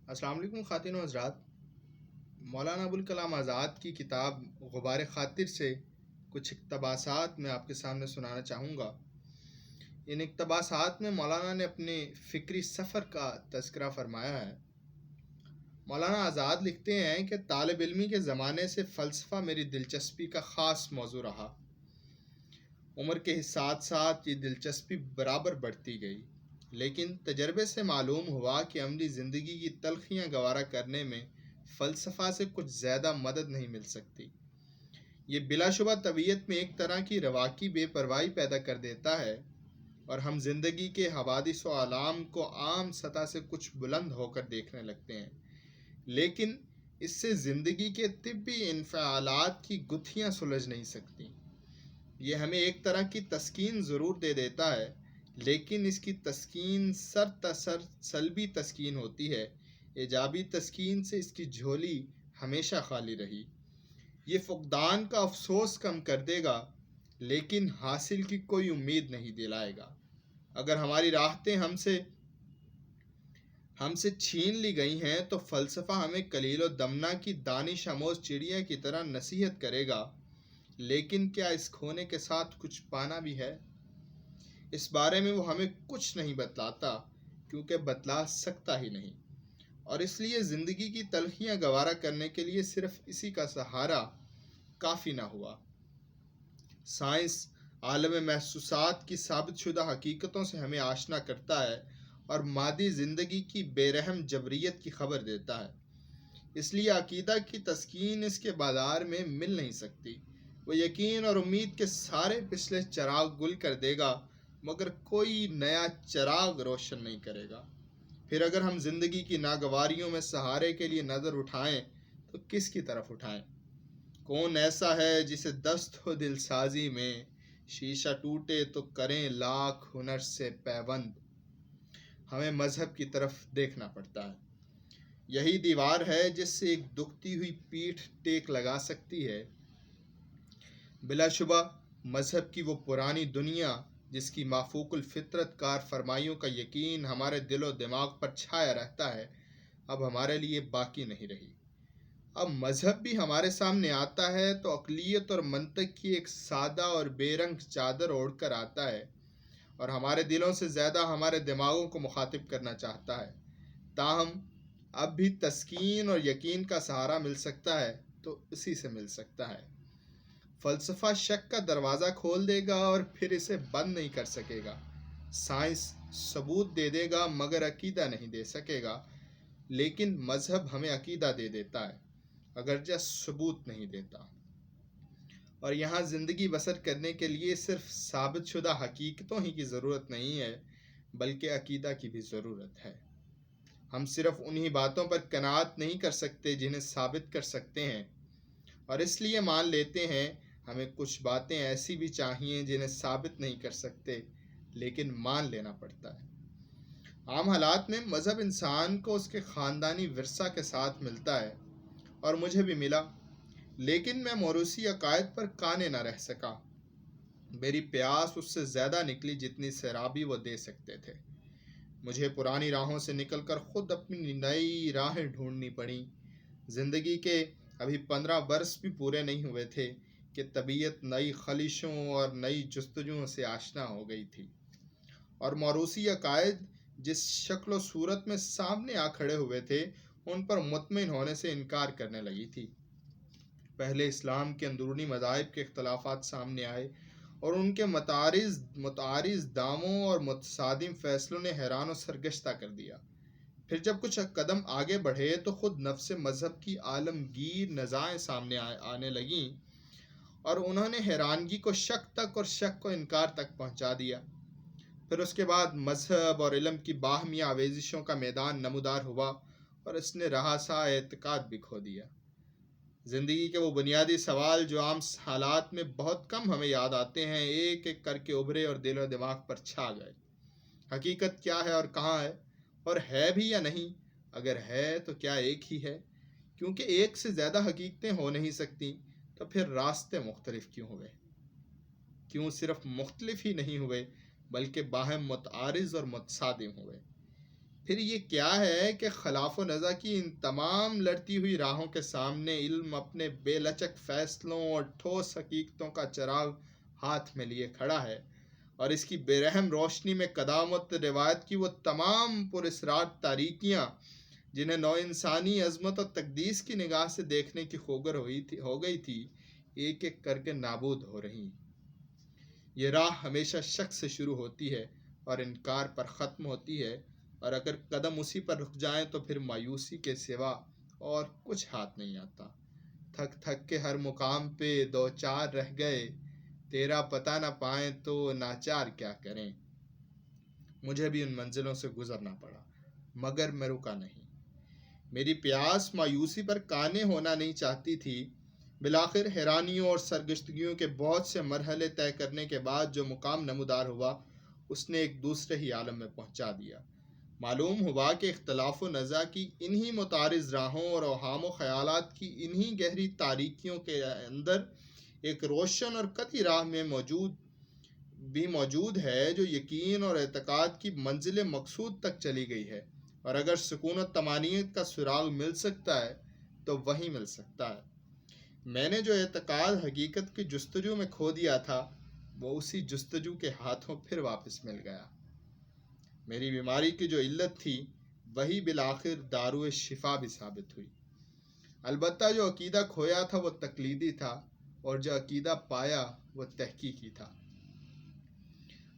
السلام علیکم خواتین و حضرات۔ مولانا ابوالکلام آزاد کی کتاب غبار خاطر سے کچھ اقتباسات میں آپ کے سامنے سنانا چاہوں گا۔ ان اقتباسات میں مولانا نے اپنے فکری سفر کا تذکرہ فرمایا ہے۔ مولانا آزاد لکھتے ہیں کہ طالب علمی کے زمانے سے فلسفہ میری دلچسپی کا خاص موضوع رہا۔ عمر کے ساتھ ساتھ یہ دلچسپی برابر بڑھتی گئی، لیکن تجربے سے معلوم ہوا کہ عملی زندگی کی تلخیاں گوارا کرنے میں فلسفہ سے کچھ زیادہ مدد نہیں مل سکتی۔ یہ بلا شبہ طبیعت میں ایک طرح کی رواقی بے پرواہی پیدا کر دیتا ہے، اور ہم زندگی کے حوادث و آلام کو عام سطح سے کچھ بلند ہو کر دیکھنے لگتے ہیں، لیکن اس سے زندگی کے طبی انفعالات کی گتھیاں سلجھ نہیں سکتی۔ یہ ہمیں ایک طرح کی تسکین ضرور دے دیتا ہے، لیکن اس کی تسکین سر تسر سلبی تسکین ہوتی ہے۔ ایجابی تسکین سے اس کی جھولی ہمیشہ خالی رہی۔ یہ فقدان کا افسوس کم کر دے گا، لیکن حاصل کی کوئی امید نہیں دلائے گا۔ اگر ہماری راحتیں ہم سے چھین لی گئی ہیں تو فلسفہ ہمیں کلیل و دمنہ کی دانش آموز چڑیا کی طرح نصیحت کرے گا، لیکن کیا اس کھونے کے ساتھ کچھ پانا بھی ہے؟ اس بارے میں وہ ہمیں کچھ نہیں بتلاتا، کیونکہ بتلا سکتا ہی نہیں، اور اس لیے زندگی کی تلخیاں گوارا کرنے کے لیے صرف اسی کا سہارا کافی نہ ہوا۔ سائنس عالم محسوسات کی ثابت شدہ حقیقتوں سے ہمیں آشنا کرتا ہے اور مادی زندگی کی بے رحم جبریت کی خبر دیتا ہے۔ اس لیے عقیدہ کی تسکین اس کے بازار میں مل نہیں سکتی۔ وہ یقین اور امید کے سارے پچھلے چراغ گل کر دے گا، مگر کوئی نیا چراغ روشن نہیں کرے گا۔ پھر اگر ہم زندگی کی ناگواریوں میں سہارے کے لیے نظر اٹھائیں تو کس کی طرف اٹھائیں؟ کون ایسا ہے جسے دست ہو دل سازی میں، شیشہ ٹوٹے تو کریں لاکھ ہنر سے پیوند؟ ہمیں مذہب کی طرف دیکھنا پڑتا ہے۔ یہی دیوار ہے جس سے ایک دکھتی ہوئی پیٹھ ٹیک لگا سکتی ہے۔ بلا شبہ مذہب کی وہ پرانی دنیا جس کی مافوق الفطرت کار فرمائیوں کا یقین ہمارے دل و دماغ پر چھایا رہتا ہے، اب ہمارے لیے باقی نہیں رہی۔ اب مذہب بھی ہمارے سامنے آتا ہے تو عقلیت اور منطق کی ایک سادہ اور بے رنگ چادر اوڑھ کر آتا ہے، اور ہمارے دلوں سے زیادہ ہمارے دماغوں کو مخاطب کرنا چاہتا ہے۔ تاہم اب بھی تسکین اور یقین کا سہارا مل سکتا ہے تو اسی سے مل سکتا ہے۔ فلسفہ شک کا دروازہ کھول دے گا اور پھر اسے بند نہیں کر سکے گا۔ سائنس ثبوت دے دے گا مگر عقیدہ نہیں دے سکے گا، لیکن مذہب ہمیں عقیدہ دے دیتا ہے، اگرچہ ثبوت نہیں دیتا۔ اور یہاں زندگی بسر کرنے کے لیے صرف ثابت شدہ حقیقتوں ہی کی ضرورت نہیں ہے، بلکہ عقیدہ کی بھی ضرورت ہے۔ ہم صرف انہی باتوں پر قناعت نہیں کر سکتے جنہیں ثابت کر سکتے ہیں، اور اس لیے مان لیتے ہیں۔ ہمیں کچھ باتیں ایسی بھی چاہیے جنہیں ثابت نہیں کر سکتے، لیکن مان لینا پڑتا ہے۔ عام حالات میں مذہب انسان کو اس کے خاندانی ورثہ کے ساتھ ملتا ہے، اور مجھے بھی ملا، لیکن میں موروثی عقائد پر قانع نہ رہ سکا۔ میری پیاس اس سے زیادہ نکلی جتنی سیرابی وہ دے سکتے تھے۔ مجھے پرانی راہوں سے نکل کر خود اپنی نئی راہیں ڈھونڈنی پڑیں۔ زندگی کے ابھی 15 برس بھی پورے نہیں ہوئے تھے کہ طبیعت نئی خلشوں اور نئی جستجوؤں سے آشنا ہو گئی تھی، اور موروثی عقائد جس شکل و صورت میں سامنے آ کھڑے ہوئے تھے ان پر مطمئن ہونے سے انکار کرنے لگی تھی۔ پہلے اسلام کے اندرونی مذاہب کے اختلافات سامنے آئے، اور ان کے متعارض داموں اور متصادم فیصلوں نے حیران و سرگشتہ کر دیا۔ پھر جب کچھ قدم آگے بڑھے تو خود نفس مذہب کی عالمگیر نزاعیں سامنے آنے لگیں، اور انہوں نے حیرانگی کو شک تک اور شک کو انکار تک پہنچا دیا۔ پھر اس کے بعد مذہب اور علم کی باہمی آویزشوں کا میدان نمودار ہوا، اور اس نے رہاسا اعتقاد بھی کھو دیا۔ زندگی کے وہ بنیادی سوال جو عام حالات میں بہت کم ہمیں یاد آتے ہیں، ایک ایک کر کے ابھرے اور دل و دماغ پر چھا گئے۔ حقیقت کیا ہے اور کہاں ہے، اور ہے بھی یا نہیں؟ اگر ہے تو کیا ایک ہی ہے؟ کیونکہ ایک سے زیادہ حقیقتیں ہو نہیں سکتی، تو پھر راستے مختلف کیوں ہوئے؟ کیوں صرف مختلف ہی نہیں ہوئے بلکہ باہم متعارض اور متصادم ہوئے؟ پھر یہ کیا ہے کہ خلاف و نزا کی ان تمام لڑتی ہوئی راہوں کے سامنے علم اپنے بے لچک فیصلوں اور ٹھوس حقیقتوں کا چراغ ہاتھ میں لیے کھڑا ہے، اور اس کی بے رحم روشنی میں قدامت روایت کی وہ تمام پراسرار تاریکیاں جنہیں نو انسانی عظمت اور تقدیس کی نگاہ سے دیکھنے کی خوگر ہو گئی تھی، ایک ایک کر کے نابود ہو رہی۔ یہ راہ ہمیشہ شک سے شروع ہوتی ہے اور انکار پر ختم ہوتی ہے، اور اگر قدم اسی پر رک جائیں تو پھر مایوسی کے سوا اور کچھ ہاتھ نہیں آتا۔ تھک تھک کے ہر مقام پہ دو چار رہ گئے، تیرا پتہ نہ پائیں تو ناچار کیا کریں۔ مجھے بھی ان منزلوں سے گزرنا پڑا، مگر میں رکا نہیں۔ میری پیاس مایوسی پر قانے ہونا نہیں چاہتی تھی۔ بالآخر حیرانیوں اور سرگشتگیوں کے بہت سے مرحلے طے کرنے کے بعد جو مقام نمودار ہوا، اس نے ایک دوسرے ہی عالم میں پہنچا دیا۔ معلوم ہوا کہ اختلاف و نزاع کی انہی متعارض راہوں اور اوہام و خیالات کی انہی گہری تاریکیوں کے اندر ایک روشن اور قطعی راہ میں موجود ہے جو یقین اور اعتقاد کی منزل مقصود تک چلی گئی ہے، اور اگر سکون و طمانینت کا سراغ مل سکتا ہے تو وہیں مل سکتا ہے۔ میں نے جو اعتقاد حقیقت کی جستجو میں کھو دیا تھا، وہ اسی جستجو کے ہاتھوں پھر واپس مل گیا۔ میری بیماری کی جو علت تھی وہی بالآخر دارو شفا بھی ثابت ہوئی۔ البتہ جو عقیدہ کھویا تھا وہ تقلیدی تھا، اور جو عقیدہ پایا وہ تحقیقی تھا۔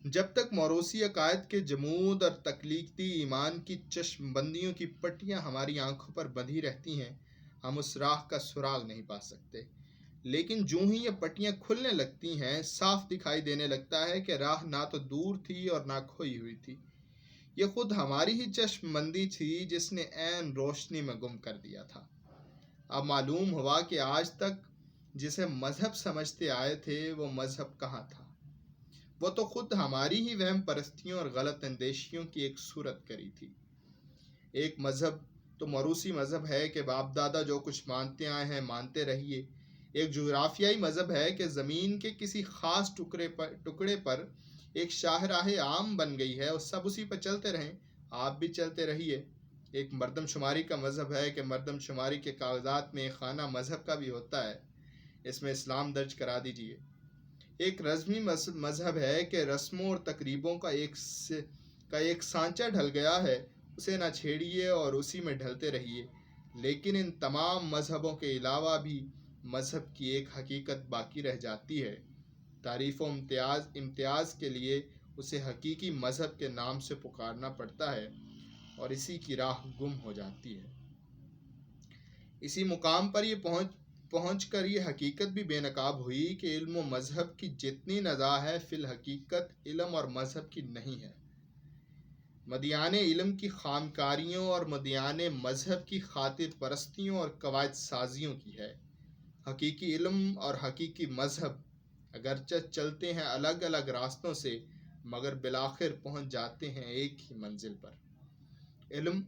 جب تک موروثی عقائد کے جمود اور تقلیدی ایمان کی چشم بندیوں کی پٹیاں ہماری آنکھوں پر بندھی رہتی ہیں، ہم اس راہ کا سراغ نہیں پا سکتے۔ لیکن جوں ہی یہ پٹیاں کھلنے لگتی ہیں، صاف دکھائی دینے لگتا ہے کہ راہ نہ تو دور تھی اور نہ کھوئی ہوئی تھی۔ یہ خود ہماری ہی چشم بندی تھی جس نے عین روشنی میں گم کر دیا تھا۔ اب معلوم ہوا کہ آج تک جسے مذہب سمجھتے آئے تھے وہ مذہب کہاں تھا۔ وہ تو خود ہماری ہی وہم پرستیوں اور غلط اندیشیوں کی ایک صورت کری تھی۔ ایک مذہب تو موروثی مذہب ہے کہ باپ دادا جو کچھ مانتے آئے ہیں مانتے رہیے۔ ایک جغرافیائی مذہب ہے کہ زمین کے کسی خاص ٹکڑے پر ایک شاہراہ عام بن گئی ہے اور سب اسی پر چلتے رہیں، آپ بھی چلتے رہیے۔ ایک مردم شماری کا مذہب ہے کہ مردم شماری کے کاغذات میں ایک خانہ مذہب کا بھی ہوتا ہے، اس میں اسلام درج کرا دیجیے۔ ایک رسمی مذہب ہے کہ رسموں اور تقریبوں کا ایک سانچہ ڈھل گیا ہے، اسے نہ چھیڑیے اور اسی میں ڈھلتے رہیے۔ لیکن ان تمام مذہبوں کے علاوہ بھی مذہب کی ایک حقیقت باقی رہ جاتی ہے۔ تعریف و امتیاز کے لیے اسے حقیقی مذہب کے نام سے پکارنا پڑتا ہے، اور اسی کی راہ گم ہو جاتی ہے۔ اسی مقام پر یہ پہنچ کر یہ حقیقت بھی بے نقاب ہوئی کہ علم و مذہب کی جتنی نزاع ہے فی الحقیقت علم اور مذہب کی نہیں ہے۔ مدیان علم کی خامکاریوں اور مدیان مذہب کی خاطر پرستیوں اور قواعد سازیوں کی ہے۔ حقیقی علم اور حقیقی مذہب اگرچہ چلتے ہیں الگ الگ راستوں سے، مگر بالآخر پہنچ جاتے ہیں ایک ہی منزل پر۔ علم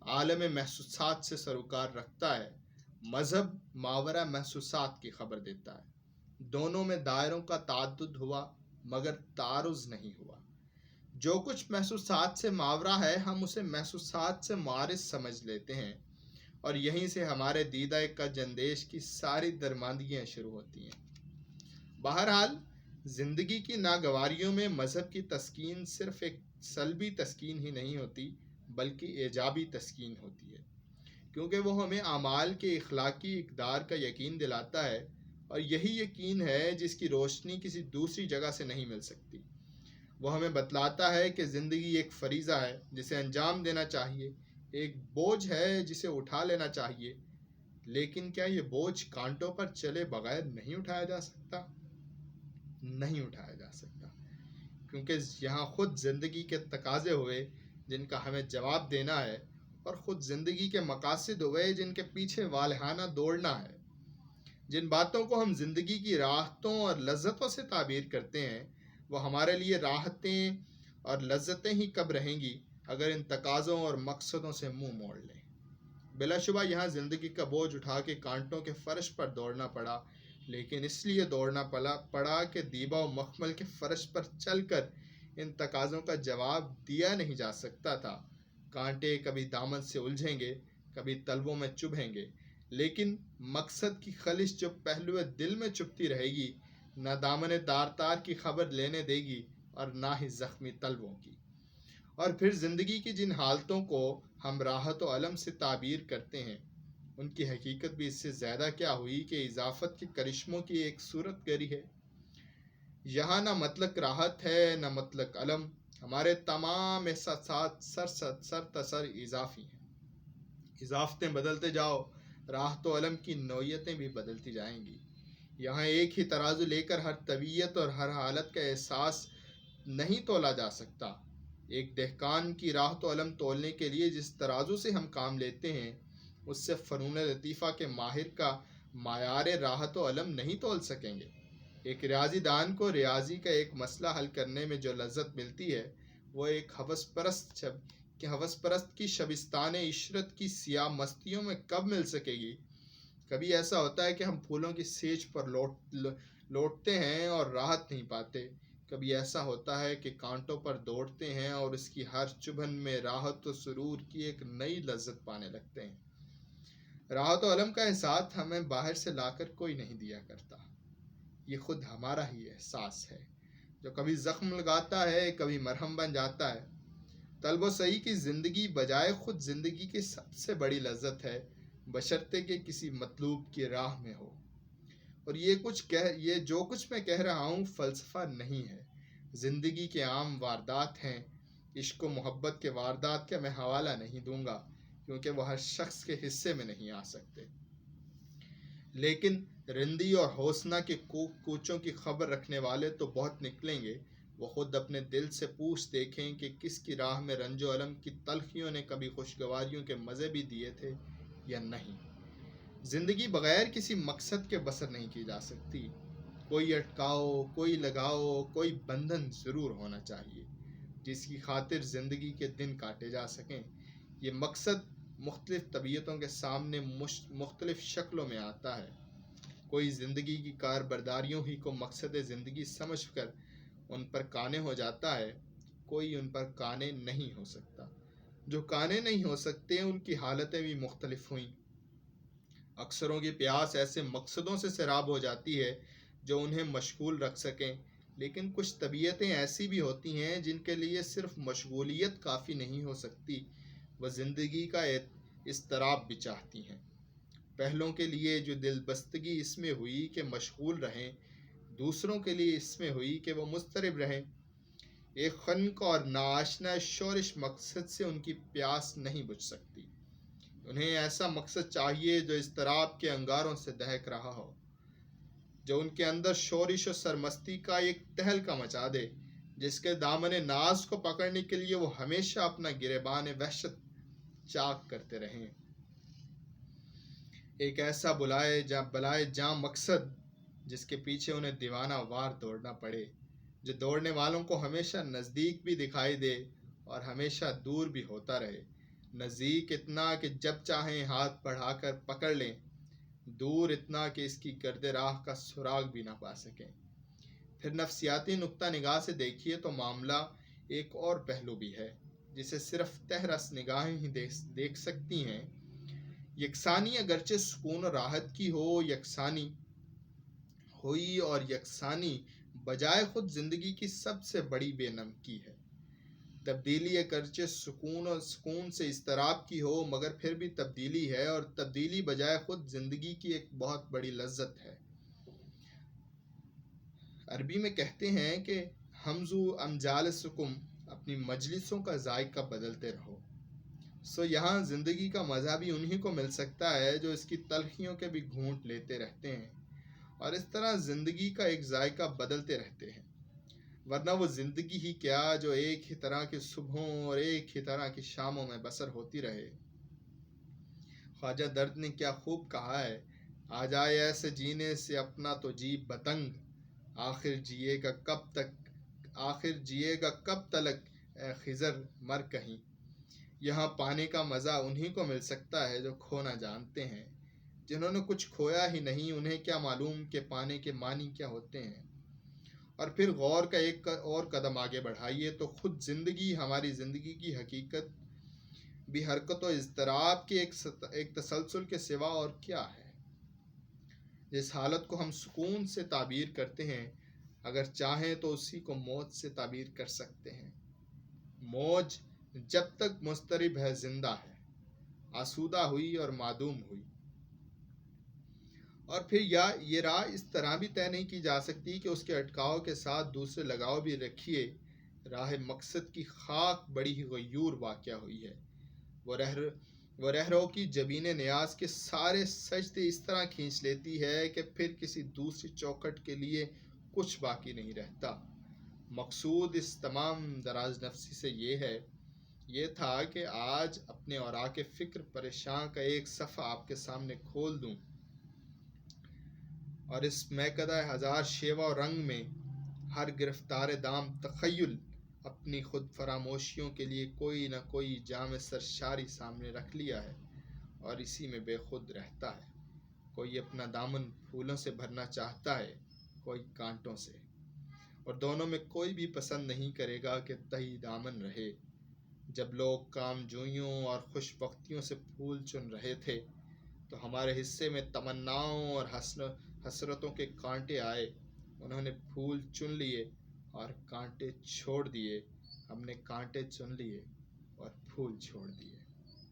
عالم محسوسات سے سروکار رکھتا ہے، مذہب ماورا محسوسات کی خبر دیتا ہے۔ دونوں میں دائروں کا تعدد ہوا مگر تعارض نہیں ہوا۔ جو کچھ محسوسات سے ماورا ہے ہم اسے محسوسات سے معارض سمجھ لیتے ہیں، اور یہیں سے ہمارے دیدہ کج اندیش کی ساری درماندگیاں شروع ہوتی ہیں۔ بہرحال زندگی کی ناگواریوں میں مذہب کی تسکین صرف ایک سلبی تسکین ہی نہیں ہوتی بلکہ ایجابی تسکین ہوتی ہے، کیونکہ وہ ہمیں اعمال کے اخلاقی اقدار کا یقین دلاتا ہے، اور یہی یقین ہے جس کی روشنی کسی دوسری جگہ سے نہیں مل سکتی۔ وہ ہمیں بتلاتا ہے کہ زندگی ایک فریضہ ہے جسے انجام دینا چاہیے، ایک بوجھ ہے جسے اٹھا لینا چاہیے۔ لیکن کیا یہ بوجھ کانٹوں پر چلے بغیر نہیں اٹھایا جا سکتا؟ نہیں اٹھایا جا سکتا، کیونکہ یہاں خود زندگی کے تقاضے ہوئے جن کا ہمیں جواب دینا ہے، اور خود زندگی کے مقاصد ہوئے جن کے پیچھے والہانہ دوڑنا ہے۔ جن باتوں کو ہم زندگی کی راحتوں اور لذتوں سے تعبیر کرتے ہیں، وہ ہمارے لیے راحتیں اور لذتیں ہی کب رہیں گی اگر ان تقاضوں اور مقصدوں سے منہ موڑ لیں۔ بلا شبہ یہاں زندگی کا بوجھ اٹھا کے کانٹوں کے فرش پر دوڑنا پڑا، لیکن اس لیے دوڑنا پڑا کہ دیبا و مخمل کے فرش پر چل کر ان تقاضوں کا جواب دیا نہیں جا سکتا تھا۔ کانٹے کبھی دامن سے الجھیں گے، کبھی تلووں میں چبھیں گے، لیکن مقصد کی خلش جو پہلو دل میں چپتی رہے گی، نہ دامن دار تار کی خبر لینے دے گی اور نہ ہی زخمی تلووں کی۔ اور پھر زندگی کی جن حالتوں کو ہم راحت و الم سے تعبیر کرتے ہیں، ان کی حقیقت بھی اس سے زیادہ کیا ہوئی کہ اضافت کے کرشموں کی ایک صورت گری ہے۔ یہاں نہ مطلق راحت ہے نہ مطلق الم، ہمارے تمام احساسات سر تسر اضافی ہیں۔ اضافتیں بدلتے جاؤ، راحت و علم کی نوعیتیں بھی بدلتی جائیں گی۔ یہاں ایک ہی ترازو لے کر ہر طبیعت اور ہر حالت کا احساس نہیں تولا جا سکتا۔ ایک دہقان کی راحت و علم تولنے کے لیے جس ترازو سے ہم کام لیتے ہیں، اس سے فنون لطیفہ کے ماہر کا معیار راحت و علم نہیں تول سکیں گے۔ ایک ریاضی دان کو ریاضی کا ایک مسئلہ حل کرنے میں جو لذت ملتی ہے، وہ ایک ہوس پرست کی شبستان عشرت کی سیاہ مستیوں میں کب مل سکے گی؟ کبھی ایسا ہوتا ہے کہ ہم پھولوں کی سیج پر لوٹتے ہیں اور راحت نہیں پاتے، کبھی ایسا ہوتا ہے کہ کانٹوں پر دوڑتے ہیں اور اس کی ہر چبھن میں راحت و سرور کی ایک نئی لذت پانے لگتے ہیں۔ راحت و علم کا احساس ہمیں باہر سے لا کر کوئی نہیں دیا کرتا، یہ خود ہمارا ہی احساس ہے جو کبھی زخم لگاتا ہے، کبھی مرہم بن جاتا ہے۔ طلب و سعی کی زندگی بجائے خود زندگی کی سب سے بڑی لذت ہے، بشرطے کہ کسی مطلوب کی راہ میں ہو۔ اور یہ جو کچھ میں کہہ رہا ہوں فلسفہ نہیں ہے، زندگی کے عام واردات ہیں۔ عشق و محبت کے واردات کا میں حوالہ نہیں دوں گا، کیونکہ وہ ہر شخص کے حصے میں نہیں آ سکتے، لیکن رندی اور حوصنہ کے کوچوں کی خبر رکھنے والے تو بہت نکلیں گے۔ وہ خود اپنے دل سے پوچھ دیکھیں کہ کس کی راہ میں رنج و علم کی تلخیوں نے کبھی خوشگواریوں کے مزے بھی دیے تھے یا نہیں۔ زندگی بغیر کسی مقصد کے بسر نہیں کی جا سکتی۔ کوئی اٹکاؤ، کوئی لگاؤ، کوئی بندھن ضرور ہونا چاہیے جس کی خاطر زندگی کے دن کاٹے جا سکیں۔ یہ مقصد مختلف طبیعتوں کے سامنے مختلف شکلوں میں آتا ہے۔ کوئی زندگی کی کاربرداریوں ہی کو مقصد زندگی سمجھ کر ان پر قانے ہو جاتا ہے، کوئی ان پر قانے نہیں ہو سکتا۔ جو قانے نہیں ہو سکتے ان کی حالتیں بھی مختلف ہوئیں۔ اکثروں کی پیاس ایسے مقصدوں سے سیراب ہو جاتی ہے جو انہیں مشغول رکھ سکیں، لیکن کچھ طبیعتیں ایسی بھی ہوتی ہیں جن کے لیے صرف مشغولیت کافی نہیں ہو سکتی، وہ زندگی کا اضطراب بھی چاہتی ہیں۔ پہلوں کے لیے جو دل بستگی اس میں ہوئی کہ مشغول رہیں، دوسروں کے لیے اس میں ہوئی کہ وہ مضطرب رہیں۔ ایک خنک اور ناآشنا شورش مقصد سے ان کی پیاس نہیں بجھ سکتی۔ انہیں ایسا مقصد چاہیے جو اضطراب کے انگاروں سے دہک رہا ہو، جو ان کے اندر شورش و سرمستی کا ایک تہلکہ مچا دے، جس کے دامن ناز کو پکڑنے کے لیے وہ ہمیشہ اپنا گریبان وحشت چاک کرتے رہیں۔ ایک ایسا بلائے جاں مقصد جس کے پیچھے انہیں دیوانہ وار دوڑنا پڑے، جو دوڑنے والوں کو ہمیشہ نزدیک بھی دکھائی دے اور ہمیشہ دور بھی ہوتا رہے۔ نزدیک اتنا کہ جب چاہیں ہاتھ بڑھا کر پکڑ لیں، دور اتنا کہ اس کی گرد راہ کا سراغ بھی نہ پا سکیں۔ پھر نفسیاتی نقطہ نگاہ سے دیکھیے تو معاملہ ایک اور پہلو بھی ہے جسے صرف تہ رس نگاہیں ہی دیکھ سکتی ہیں۔ یکسانی اگرچہ سکون و راحت کی ہو، یکسانی ہوئی اور یکسانی بجائے خود زندگی کی سب سے بڑی بے نمکی ہے۔ تبدیلی اگرچہ سکون سے اضطراب کی ہو، مگر پھر بھی تبدیلی ہے، اور تبدیلی بجائے خود زندگی کی ایک بہت بڑی لذت ہے۔ عربی میں کہتے ہیں کہ ہمزو امجالسکم، اپنی مجلسوں کا ذائقہ بدلتے رہو۔ یہاں زندگی کا مزہ بھی انہی کو مل سکتا ہے جو اس کی تلخیوں کے بھی گھونٹ لیتے رہتے ہیں، اور اس طرح زندگی کا ایک ذائقہ بدلتے رہتے ہیں۔ ورنہ وہ زندگی ہی کیا جو ایک ہی طرح کی صبحوں اور ایک ہی طرح کی شاموں میں بسر ہوتی رہے۔ خواجہ درد نے کیا خوب کہا ہے، آ جائے ایسے جینے سے اپنا تو جی بتنگ، آخر جیے گا کب تلک اے خضر مر کہیں۔ یہاں پانے کا مزہ انہی کو مل سکتا ہے جو کھونا جانتے ہیں۔ جنہوں نے کچھ کھویا ہی نہیں، انہیں کیا معلوم کہ پانے کے معنی کیا ہوتے ہیں۔ اور پھر غور کا ایک اور قدم آگے بڑھائیے تو خود زندگی، ہماری زندگی کی حقیقت بھی حرکت و اضطراب کی ایک تسلسل کے سوا اور کیا ہے؟ جس حالت کو ہم سکون سے تعبیر کرتے ہیں، اگر چاہیں تو اسی کو موج سے تعبیر کر سکتے ہیں۔ موج جب تک مضطرب ہے زندہ ہے، آسودہ ہوئی اور معدوم ہوئی۔ اور پھر یہ راہ اس طرح بھی طے نہیں کی جا سکتی کہ اس کے اٹکاؤ کے ساتھ دوسرے لگاؤ بھی رکھیے۔ راہ مقصد کی خاک بڑی ہی غیور واقع ہوئی ہے۔ وہ رہرو کی جبین نیاز کے سارے سجدے اس طرح کھینچ لیتی ہے کہ پھر کسی دوسری چوکھٹ کے لیے کچھ باقی نہیں رہتا۔ مقصود اس تمام دراز نفسی سے یہ تھا کہ آج اپنے اوراق فکر پریشاں کا ایک صفحہ آپ کے سامنے کھول دوں، اور اس میکدہ ہزار شیوا و رنگ میں ہر گرفتار دام تخیل اپنی خود فراموشیوں کے لیے کوئی نہ کوئی جام سرشاری سامنے رکھ لیا ہے، اور اسی میں بے خود رہتا ہے۔ کوئی اپنا دامن پھولوں سے بھرنا چاہتا ہے، کوئی کانٹوں سے، اور دونوں میں کوئی بھی پسند نہیں کرے گا کہ تہی دامن رہے۔ جب لوگ کام جوئیوں اور خوش بختیوں سے پھول چن رہے تھے تو ہمارے حصے میں تمناؤں اور حسرتوں کے کانٹے آئے۔ انہوں نے پھول چن لیے اور کانٹے چھوڑ دیے، ہم نے کانٹے چن لیے اور پھول چھوڑ دیے۔